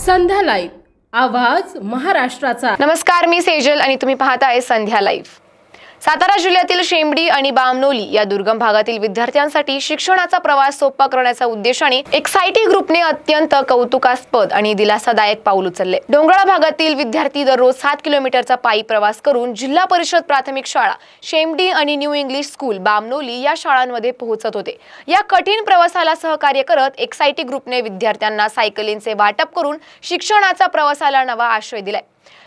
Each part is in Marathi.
संध्या लाईव्ह आवाज महाराष्ट्राचा। नमस्कार, मी सेजल आणि तुम्ही पाहताय संध्या लाईव्ह। सातारा जिल्ह्यातील शेंबडी आणि बामनोली या दुर्गम भागातील विद्यार्थ्यांसाठी शिक्षणाचा प्रवास सोपा करण्याच्या उद्देशाने एक्साइटी ग्रुपने अत्यंत कौतुकास्पद आणि दिलासादायक पाऊल उचलले। डोंगराळ भागातील विद्यार्थी दररोज 7 किलोमीटरचा पायी प्रवास करून जिल्हा परिषद प्राथमिक शाळा शेंबडी आणि न्यू इंग्लिश स्कूल बामनोली या शाळांमध्ये पोहोचत होते। या कठीण प्रवासाला सहकार्य करत एक्साइटी ग्रुपने विद्यार्थ्यांना सायकलींचे वाटप करून शिक्षणाचा प्रवासाला नवा आश्रय दिलाय।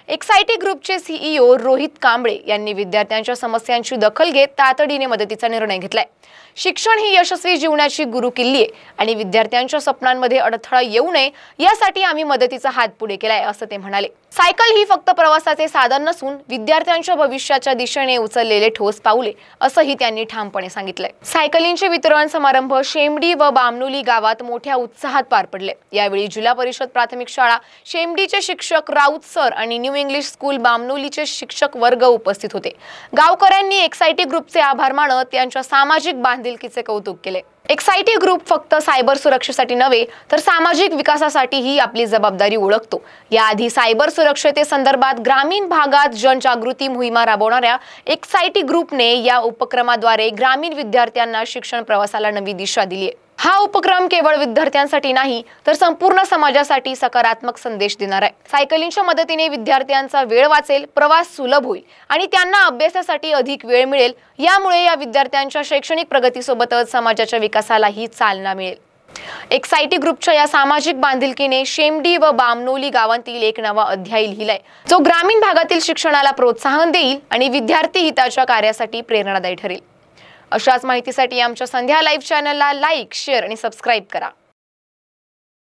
एक्साइटी ग्रुपचे सीईओ रोहित कांबळे यांनी विद्यार्थ्यांच्या समस्यांची दखल घेत तातडीने मदतीचा निर्णय घेतलाय। शिक्षण ही यशस्वी जीवनाची गुरुकिल्ली आहे आणि विद्यार्थ्यांच्या स्वप्नांमध्ये अडथळा येऊ नये यासाठी आम्ही मदतीचा हात पुढे केलाय, असं ते म्हणाले। सायकल ही फक्त प्रवासाचे साधन नसून विद्यार्थ्यांच्या भविष्याच्या दिशेने उचललेले ठोस पाऊले, असंही त्यांनी ठामपणे सांगितलंय। सायकलींचे वितरण समारंभ शेंबडी व बामनोली गावात मोठ्या उत्साहात पार पडले। यावेळी जिल्हा परिषद प्राथमिक शाळा शेंबडीचे शिक्षक राऊत सर आणि न्यू इंग्लिश स्कूल बामनोलीचे शिक्षक वर्ग उपस्थित होते। गावकऱ्यांनी एक्साइटी ग्रुपचे आभार मानत त्यांच्या सामाजिक बांधिलकीचे कौतुक केले। एक्साइटी ग्रुप फक्त सायबर सुरक्षेसाठी नव्हे तर सामाजिक विकासासाठीही आपली जबाबदारी ओळखतो। याआधी सायबर सुरक्षेसंदर्भात ग्रामीण भागात जनजागृती मोहिमा राबवणाऱ्या एक्साइटी ग्रुपने या उपक्रमाद्वारे ग्रामीण विद्यार्थ्यांना शिक्षण प्रवासाला नवी दिशा दिली आहे। हा उपक्रम केवळ विद्यार्थ्यांसाठी नाही तर संपूर्ण समाजासाठी सकारात्मक संदेश देणार आहे। सायकलिंगच्या मदतीने विद्यार्थ्यांचा वेळ वाचेल, प्रवास सुलभ होईल आणि त्यांना अभ्यासासाठी अधिक वेळ मिळेल। यामुळे या विद्यार्थ्यांच्या शैक्षणिक प्रगतीसोबतच समाजाच्या विकासालाही चालना मिळेल। एक्साइटी ग्रुपच्या या सामाजिक बांधिलकीने शेंबडी व बामनोली गावांतील एक नवा अध्याय लिहिलाय, जो ग्रामीण भागातील शिक्षणाला प्रोत्साहन देईल आणि विद्यार्थी हिताच्या कार्यासाठी प्रेरणादायी ठरेल। अशाच माहितीसाठी आमच्या संध्या लाईव्ह चॅनलला लाईक, शेअर आणि सबस्क्राईब करा।